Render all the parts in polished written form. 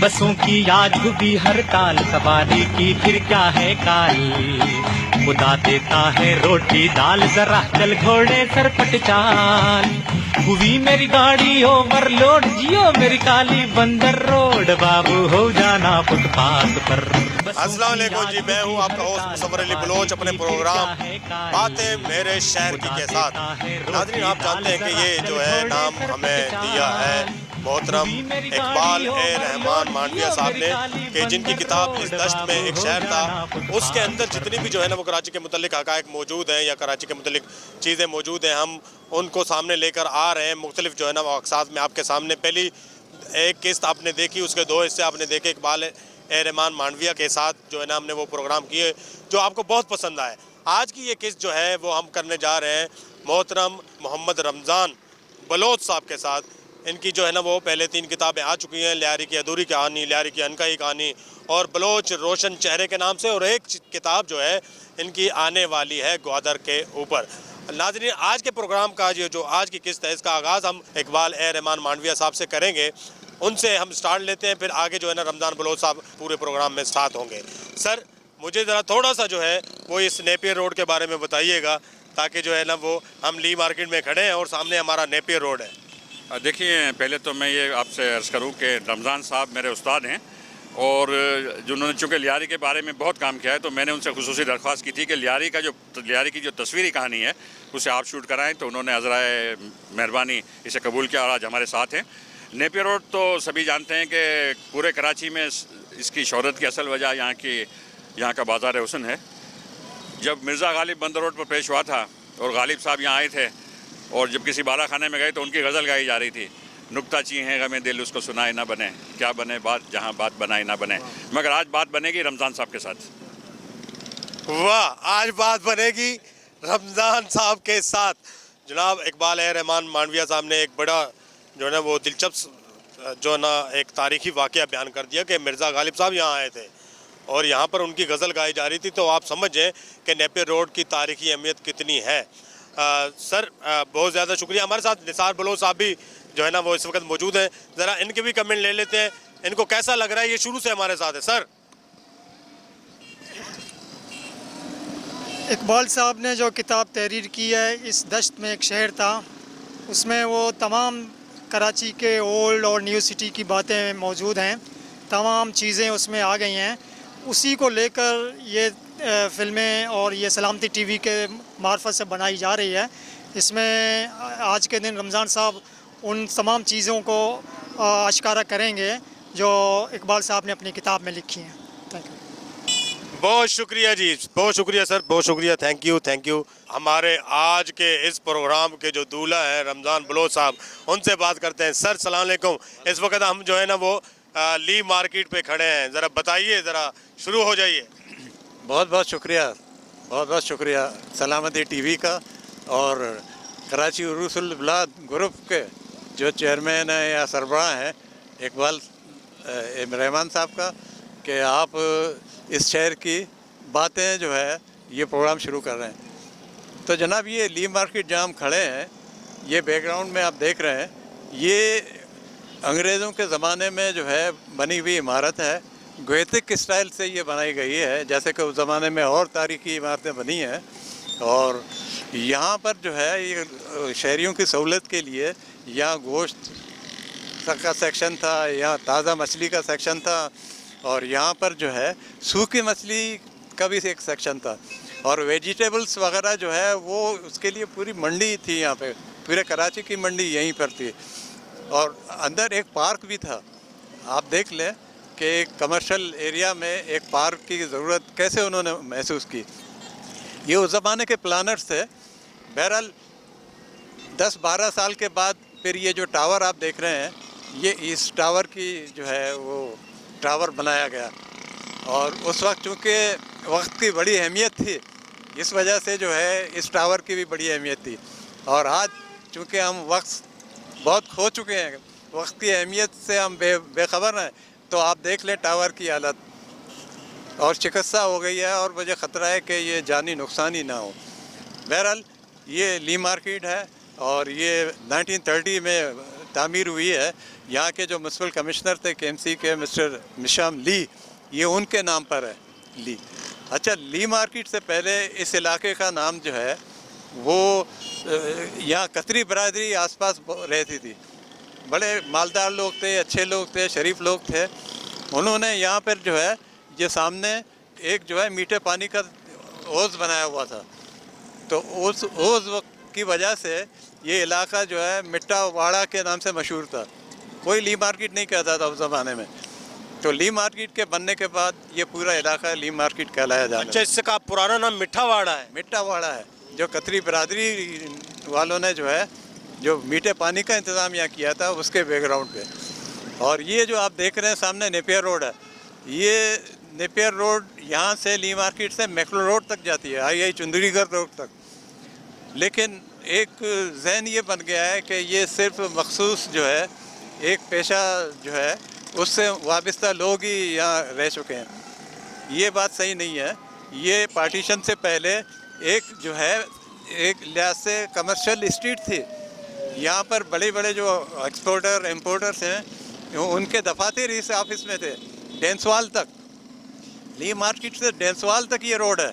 बसों की आज हुई हड़ताल, सवारी की फिर क्या है काल। खुदा देता है रोटी दाल, जरा चल घोड़े सरपट चाल। हुई मेरी गाड़ी ओवरलोड, जियो मेरी काली बंदर रोड, बाबू हो जाना फुटपाथ पर। अस्सलाम वालेकुम जी, मैं हूँ आपका होस्ट मुसव्वर अली बलोच अपने प्रोग्राम बातें मेरे शहर की के साथ। नाज़रीन, आप जानते हैं कि ये जो है नाम हमें दिया है मोहतरम इकबाल ए रहमान मांडविया साहब ने, कि जिनकी किताब इस दश्त में एक शहर था, उसके अंदर जितनी भी जो है ना वो कराची के मुतल्लिक हक़ाइक़ मौजूद हैं या कराची के मुतल्लिक चीज़ें मौजूद हैं, हम उनको सामने लेकर आ रहे हैं। मुख्तलिफ जो है ना वो अक़साद में आपके सामने पहली एक किस्त आपने देखी, उसके दो हिस्से आपने देखे इकबाल ए रहमान मांडविया के साथ जो है ना हमने वो प्रोग्राम किए जो आपको बहुत पसंद आए। आज की ये किस्त जो है वो हम करने जा रहे हैं मोहतरम मोहम्मद रमज़ान बलोच साहब के साथ। इनकी जो है ना वो पहले 3 किताबें आ चुकी हैं, लियारी की अधूरी कहानी, लियारी की अनकही कहानी और बलोच रोशन चेहरे के नाम से, और एक किताब जो है इनकी आने वाली है ग्वादर के ऊपर। नाज़रीन, आज के प्रोग्राम का जो आज की किस्त है इसका आगाज़ हम इकबाल ए रहमान मांडविया साहब से करेंगे। उनसे हम स्टार्ट लेते हैं, फिर आगे जो है ना रमज़ान बलोच साहब पूरे प्रोग्राम में साथ होंगे। सर, मुझे ज़रा थोड़ा सा जो है वो इस नेपियर रोड के बारे में बताइएगा, ताकि जो है ना वो हम ली मार्केट में खड़े हैं और सामने हमारा नेपियर रोड है। देखिए, पहले तो मैं ये आपसे अर्ज़ करूँ कि रमज़ान साहब मेरे उस्ताद हैं और जिन्होंने चूँकि लियारी के बारे में बहुत काम किया है, तो मैंने उनसे खुसूसी दरख्वास्त की थी कि लियारी की जो तस्वीरी कहानी है उसे आप शूट कराएं, तो उन्होंने अज़राए मेहरबानी इसे कबूल किया और आज हमारे साथ हैं। नेपियर रोड तो सभी जानते हैं कि पूरे कराची में इसकी शोहरत की असल वजह यहाँ का बाज़ार हुस्न है। जब मिर्ज़ा गालिब बंदर रोड पर पेश हुआ था और गालिब साहब यहाँ आए थे और जब किसी बाला खाने में गए तो उनकी गज़ल गाई जा रही थी, नुक्ता ची है गमे दिल उसको सुनाए ना बने, क्या बने बात जहाँ बात बनाए ना बने। मगर आज बात बनेगी रमज़ान साहब के साथ। वाह, आज बात बनेगी रमज़ान साहब के साथ। जनाब इकबाल ए रहमान मांडविया साहब ने एक बड़ा जो है ना वो दिलचस्प जो है ना एक तारीख़ी वाक़या बयान कर दिया कि मिर्ज़ा गालिब साहब यहाँ आए थे और यहाँ पर उनकी गज़ल गाई जा रही थी। तो आप समझें कि नेपियर रोड की तारीख़ी अहमियत कितनी है। सर, बहुत ज़्यादा शुक्रिया। हमारे साथ निसार बलोच साहब भी जो है ना वो इस वक्त मौजूद हैं, ज़रा इनके भी कमेंट ले लेते हैं, इनको कैसा लग रहा है। ये शुरू से हमारे साथ है। सर, इकबाल साहब ने जो किताब तहरीर की है, इस दश्त में एक शहर था, उसमें वो तमाम कराची के ओल्ड और न्यू सिटी की बातें मौजूद हैं, तमाम चीज़ें उसमें आ गई हैं। उसी को लेकर ये फ़िल्में और ये सलामती टीवी के मार्फत से बनाई जा रही है। इसमें आज के दिन रमज़ान साहब उन तमाम चीज़ों को आश्कारा करेंगे जो इकबाल साहब ने अपनी किताब में लिखी हैं। Thank you. बहुत शुक्रिया जी, बहुत शुक्रिया सर, बहुत शुक्रिया। Thank you. हमारे आज के इस प्रोग्राम के जो दूल्हा है रमज़ान बलोच साहब, उनसे बात करते हैं। सर, सलाम अलैकुम। इस वक्त हम जो है ना वो ली मार्केट पे खड़े हैं, ज़रा बताइए, ज़रा शुरू हो जाइए। बहुत बहुत शुक्रिया सलामती टीवी का और कराची उरूसुल बिलाद ग्रुप के जो चेयरमैन है या सरबराह हैं इकबाल रहमान साहब का, कि आप इस शहर की बातें जो है ये प्रोग्राम शुरू कर रहे हैं। तो जनाब, ये ली मार्केट जहाँ हम खड़े हैं, ये बैकग्राउंड में आप देख रहे हैं, ये अंग्रेज़ों के ज़माने में जो है बनी हुई इमारत है। गोथिक स्टाइल से ये बनाई गई है, जैसे कि उस ज़माने में और तारीख़ी इमारतें बनी हैं। और यहाँ पर जो है ये शहरियों की सहूलत के लिए यहाँ गोश्त का सेक्शन था, यहाँ ताज़ा मछली का सेक्शन था और यहाँ पर जो है सूखी मछली का भी एक सेक्शन था और वेजिटेबल्स वगैरह जो है वो उसके लिए पूरी मंडी थी। यहाँ पे पूरे कराची की मंडी यहीं पर थी और अंदर एक पार्क भी था। आप देख लें कि कमर्शियल एरिया में एक पार्क की ज़रूरत कैसे उन्होंने महसूस की। ये उस ज़माने के प्लानर्स थे। बहरहाल 10-12 साल के बाद फिर ये जो टावर आप देख रहे हैं, ये इस टावर की जो है वो टावर बनाया गया और उस वक्त चूँकि वक्त की बड़ी अहमियत थी, इस वजह से जो है इस टावर की भी बड़ी अहमियत थी। और आज चूँकि हम वक्त बहुत खो चुके हैं, वक्त की अहमियत से हम बेखबर हैं, तो आप देख लें टावर की हालत और चिकित्सा हो गई है और मुझे ख़तरा है कि ये जानी नुकसान ही ना हो। बहरहाल ये ली मार्केट है और ये 1930 में तामीर हुई है। यहाँ के जो म्यूनसिपल कमिश्नर थे केएमसी के मिस्टर मिशाम ली, ये उनके नाम पर है ली। अच्छा, ली मार्केट से पहले इस इलाके का नाम जो है वो यहाँ कतरी बरादरी आसपास रहती थी। बड़े मालदार लोग थे, अच्छे लोग थे, शरीफ लोग थे। उन्होंने यहाँ पर जो है ये सामने एक जो है मीठे पानी का हौज़ बनाया हुआ था, तो उस हौज़ की वजह से ये इलाका जो है मिट्टा वाड़ा के नाम से मशहूर था। कोई ली मार्केट नहीं कहता था उस ज़माने में। तो ली मार्केट के बनने के बाद ये पूरा इलाका ली मार्केट कहलाया जाता है। अच्छा, इससे का पुराना नाम मिठा वाड़ा है। मिट्टा वाड़ा है, जो कतरी बरादरी वालों ने जो है जो मीठे पानी का इंतज़ाम यहाँ किया था उसके बैकग्राउंड पे। और ये जो आप देख रहे हैं सामने नेपियर रोड है, ये नेपियर रोड यहाँ से ली मार्केट से मैक्लो रोड तक जाती है, आई चुंदरीगढ़ रोड तक। लेकिन एक जहन ये बन गया है कि ये सिर्फ मखसूस जो है एक पेशा जो है उससे वाबस्ता लोग ही यहाँ रह चुके हैं। ये बात सही नहीं है। ये पार्टीशन से पहले एक जो है एक लिहाज से कमर्शियल स्ट्रीट थी। यहाँ पर बड़े बड़े जो एक्सपोर्टर इम्पोर्टर्स हैं उनके दफातर इस ऑफिस में थे। डेंसवाल तक, ली मार्केट से डेंसवाल तक ये रोड है।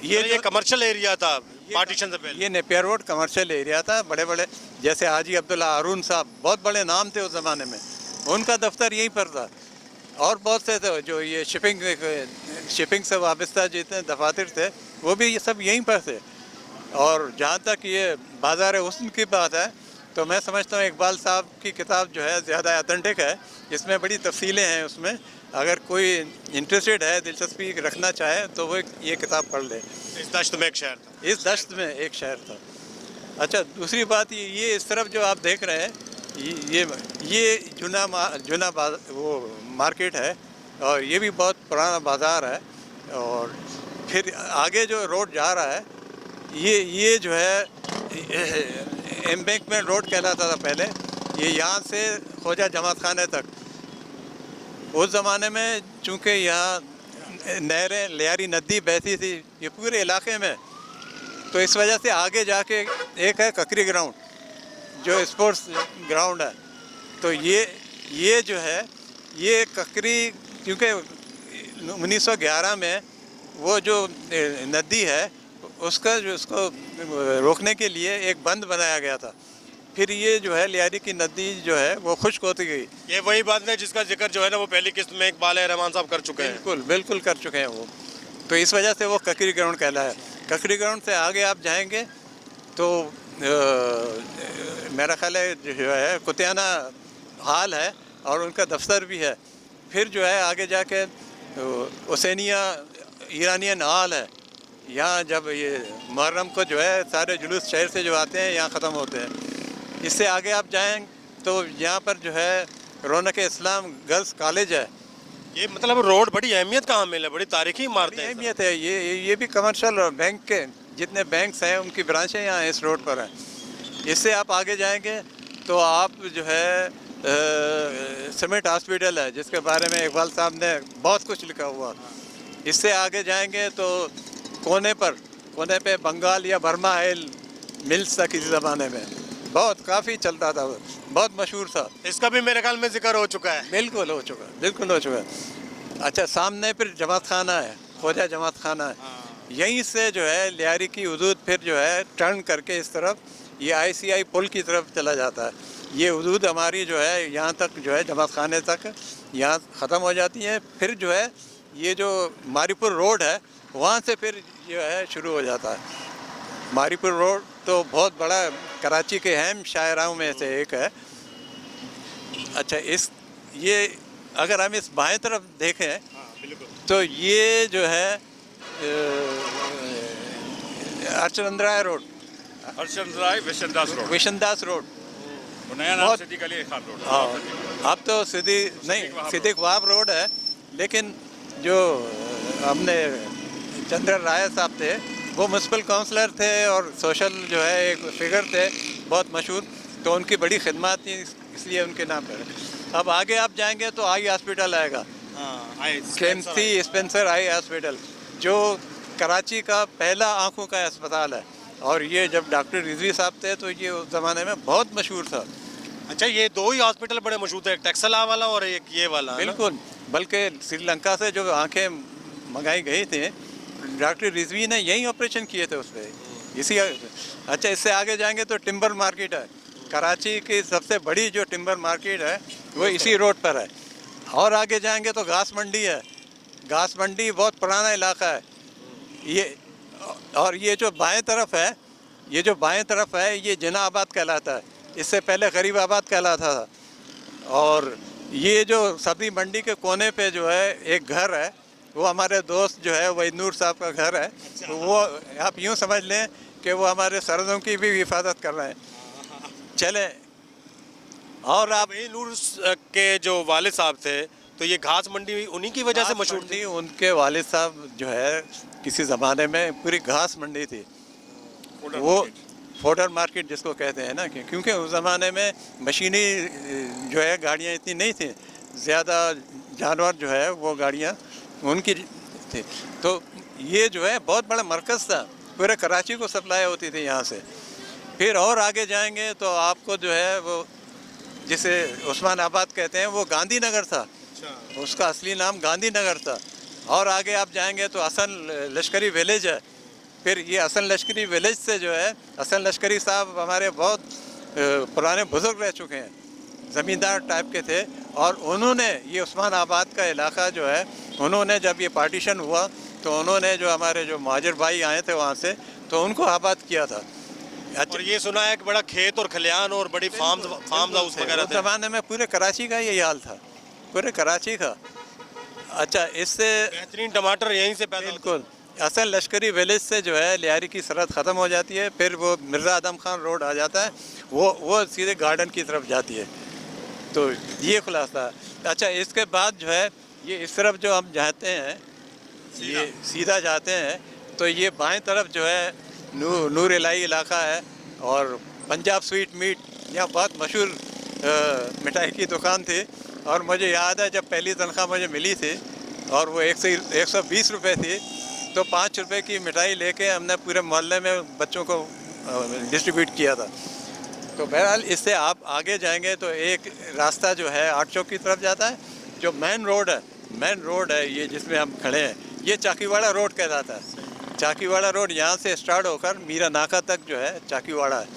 ये कमर्शियल एरिया था पार्टीशन से पहले। ये नेपियर रोड कमर्शियल एरिया था। बड़े बड़े जैसे हाजी अब्दुल्ला हारून साहब, बहुत बड़े नाम थे उस ज़माने में, उनका दफ्तर यहीं पर था। और बहुत से थे जो ये शिपिंग से वाबस्ता जितने दफातर थे वो भी ये सब यहीं पर थे। और जहाँ तक ये बाज़ार हुस्न की बात है तो मैं समझता हूँ इकबाल साहब की किताब जो है ज़्यादा ऑथेंटिक है। इसमें बड़ी तफसीलें हैं उसमें। अगर कोई इंटरेस्टेड है, दिलचस्पी रखना चाहे तो वो ये किताब पढ़ ले। इस दश्त में एक शहर था। इस दश्त में एक शहर था। अच्छा, दूसरी बात ये इस तरफ जो आप देख रहे हैं ये जुना वो मार्केट है और ये भी बहुत पुराना बाज़ार है। और फिर आगे जो रोड जा रहा है ये जो है एम्बैंकमेंट रोड कहलाता था पहले। ये यहाँ से ख्वाजा जमात खाने तक। उस ज़माने में चूँकि यहाँ नहरें लियारी नदी बहती थी ये पूरे इलाके में, तो इस वजह से आगे जाके एक है ककरी ग्राउंड जो स्पोर्ट्स ग्राउंड है। तो ये जो है ये ककरी, क्योंकि 1911 में वो जो नदी है उसका जो उसको रोकने के लिए एक बंद बनाया गया था। फिर ये जो है लियारी की नदी जो है वो खुश्क होती गई। ये वही बात है जिसका जिक्र जो है ना वो पहली किस्त में इकबाल रहमान साहब कर चुके हैं। बिल्कुल कर चुके हैं वो। तो इस वजह से वो ककरी ग्राउंड कहलाया। ककरी ग्राउंड से आगे आप जाएंगे तो मेरा ख्याल है जो है कुतियाना हाल है और उनका दफ्तर भी है। फिर जो है आगे जाके हुसैनिया ईरानियन हाल है। यहाँ जब ये मुहर्रम को जो है सारे जुलूस शहर से जो आते हैं यहाँ ख़त्म होते हैं। इससे आगे आप जाएं तो यहाँ पर जो है रौनक इस्लाम गर्ल्स कॉलेज है। ये मतलब रोड बड़ी अहमियत का हामिल है, बड़ी तारीखी इमारत है। अहमियत है। ये भी कमर्शियल और बैंक के जितने बैंक्स हैं उनकी ब्रांचें यहाँ इस रोड पर हैं। इससे आप आगे जाएंगे तो आप जो है सीमेंट हॉस्पिटल है जिसके बारे में इकबाल साहब ने बहुत कुछ लिखा हुआ। इससे आगे जाएंगे तो कोने पे बंगाल या बर्मा ऑयल मिल्स था किसी ज़माने में, बहुत काफ़ी चलता था, बहुत मशहूर था। इसका भी मेरे ख्याल में जिक्र हो चुका है। बिल्कुल हो चुका है। अच्छा, सामने फिर जमात खाना है, ख्वाजा जमात खाना है। यहीं से जो है लियारी की हदूद फिर जो है टर्न करके इस तरफ ये ICI पुल की तरफ चला जाता है। ये हदूद हमारी जो है यहाँ तक जो है जमात खाने तक यहाँ ख़त्म हो जाती है। फिर जो है ये जो मारीपुर रोड है वहाँ से फिर जो है शुरू हो जाता है। मारीपुर रोड तो बहुत बड़ा कराची के अहम शाहराहों में से एक है। अच्छा, ये अगर हम इस बाएं तरफ देखें तो ये जो है अर्चनंद राय रोड, विशनदास रोड, नया नाम सिद्दीक अली खान रोड। हाँ, अब तो सिद्दीक वहाब रोड है। लेकिन जो हमने चंद्र राय साहब थे वो म्यूनसिपल काउंसलर थे और सोशल जो है एक फिगर थे बहुत मशहूर, तो उनकी बड़ी खिदमत थी इसलिए उनके नाम पर। अब आगे आप जाएंगे तो आई हॉस्पिटल आएगा, केएमसी स्पेंसर आई हॉस्पिटल, जो कराची का पहला आँखों का अस्पताल है। और ये जब डॉक्टर रिजवी साहब थे तो ये उस ज़माने में बहुत मशहूर था। अच्छा, ये दो ही हॉस्पिटल बड़े मशहूर है, एक टैक्सला वाला और एक ये वाला, है ना? बिल्कुल, बल्कि श्रीलंका से जो आंखें मंगाई गई थी, डॉक्टर रिजवी ने यही ऑपरेशन किए थे उस पर इसी। अच्छा, इससे आगे जाएंगे तो टिम्बर मार्केट है, कराची की सबसे बड़ी जो टिम्बर मार्केट है वो इसी रोड पर है। और आगे जाएंगे तो घास मंडी है, घास मंडी बहुत पुराना इलाका है ये। और ये जो बाएं तरफ है, ये जो बाएं तरफ है ये जिनाबाद कहलाता है, इससे पहले गरीबाबाद कहलाता था। और ये जो सब्जी मंडी के कोने पे जो है एक घर है, वो हमारे दोस्त जो है वही नूर साहब का घर है। तो वो आप यूँ समझ लें कि वो हमारे सरहदों की भी हिफाजत कर रहे हैं। चले, और आप भाई नूर के जो वालिद साहब थे, तो ये घास मंडी उन्हीं की वजह से मशहूर थी। उनके वालिद साहब जो है किसी ज़माने में पूरी घास मंडी थी, वो फोडर मार्केट जिसको कहते हैं ना, क्योंकि उस ज़माने में मशीनी जो है गाड़ियाँ इतनी नहीं थी, ज़्यादा जानवर जो है वो गाड़ियाँ उनकी थी। तो ये जो है बहुत बड़ा मरकज़ था, पूरे कराची को सप्लाई होती थी यहाँ से। फिर और आगे जाएंगे तो आपको जो है वो जिसे उस्मानाबाद कहते हैं वो गांधीनगर था, उसका असली नाम गांधीनगर था। और आगे आप जाएंगे तो असन लश्करी विलेज है। फिर ये असन लश्करी विलेज से जो है, असन लश्करी साहब हमारे बहुत पुराने बुज़ुर्ग रह चुके हैं, ज़मींदार टाइप के थे। और उन्होंने ये उस्मानाबाद का इलाका जो है, उन्होंने जब ये पार्टीशन हुआ तो उन्होंने जो हमारे जो महाजिर भाई आए थे वहाँ से, तो उनको आबाद किया था। और ये सुना है कि बड़ा खेत और खलियान और बड़ी फार्म हाउस वगैरह उस थे। ज़माने में पूरे कराची का यही हाल था, पूरे कराची का। अच्छा, इससे बेहतरीन टमाटर यहीं से पैदा होते हैं। बिल्कुल असल लश्करी विलेज से जो है लियारी की सरहद ख़त्म हो जाती है, फिर वो मिर्ज़ा आदम खान रोड आ जाता है, वो सीधे गार्डन की तरफ जाती है। तो ये खुलासा। अच्छा, इसके बाद जो है ये इस तरफ जो हम जाते हैं, ये सीधा जाते हैं तो ये बाएं तरफ जो है नूर इलाही इलाका है और पंजाब स्वीट मीट, यहाँ बहुत मशहूर मिठाई की दुकान थी। और मुझे याद है जब पहली तनख्वाह मुझे मिली थी और वो 120 रुपये थी, तो 5 रुपये की मिठाई लेके हमने पूरे मोहल्ले में बच्चों को डिस्ट्रीब्यूट किया था। तो बहरहाल इससे आप आगे जाएंगे तो एक रास्ता जो है आर्ट चौक की तरफ जाता है, जो मेन रोड है ये जिसमें हम खड़े हैं, ये चाकीवाड़ा रोड कहलाता है। चाकीवाड़ा रोड यहाँ से स्टार्ट होकर मीरा नाका तक जो है चाकीवाड़ा है।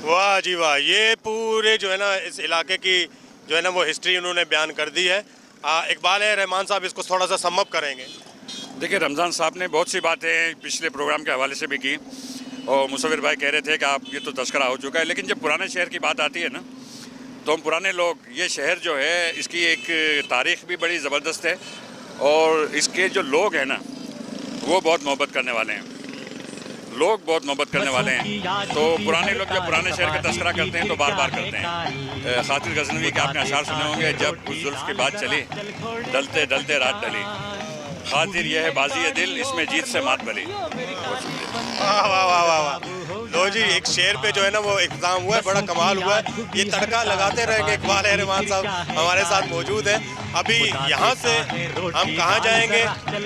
वाह जी वाह, ये पूरे जो है ना इस इलाके की जो है ना वो हिस्ट्री उन्होंने बयान कर दी है। इकबाल रहमान साहब इसको थोड़ा सा समअप करेंगे। देखिए, रमज़ान साहब ने बहुत सी बातें पिछले प्रोग्राम के हवाले से भी की और मुसव्विर भाई कह रहे थे कि आप ये तो तस्करा हो चुका है, लेकिन जब पुराने शहर की बात आती है ना, तो हम पुराने लोग, ये शहर जो है इसकी एक तारीख़ भी बड़ी ज़बरदस्त है और इसके जो लोग हैं ना वो बहुत मोहब्बत करने वाले हैं, लोग बहुत मोहब्बत करने वाले हैं। तो पुराने लोग जब पुराने शहर का तस्करा करते हैं तो बार बार करते हैं। खातिर गज़नवी के आपने अशार सुने होंगे, जब उस जुल्फ़ की बात चली डलते डलते रात डली, खातिर यह है बाजी दिल, इसमें जीत से मात बली। वाह वाह वाह वाह वाह। लो जी, एक शेर पे जो है ना वो एग्जाम हुआ है, बड़ा कमाल हुआ है। ये तड़का लगाते रहेंगे। इकबाल रहमान साहब हमारे साथ मौजूद है। अभी यहाँ से हम कहाँ जाएंगे,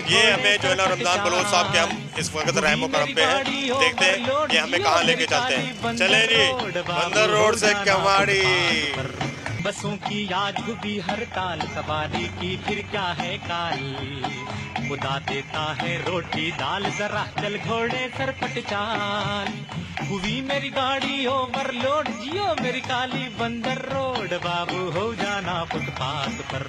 ये हमें जो है ना रमज़ान बलोच साहब के हम इस वक्त रहमो करम पे हैं, देखते हैं ये हमें कहाँ लेके चलते हैं। चले जी, बंदर रोड से कमाड़ी। बसों की याद डूबी हड़ताल, सवारी की फिर क्या है काल, खुदा देता है रोटी दाल, जरा चल घोड़े सरपट चाल, हुई मेरी गाड़ी ओवरलोड, जियो मेरी काली बंदर रोड, बाबू हो जाना फुटपाथ पर।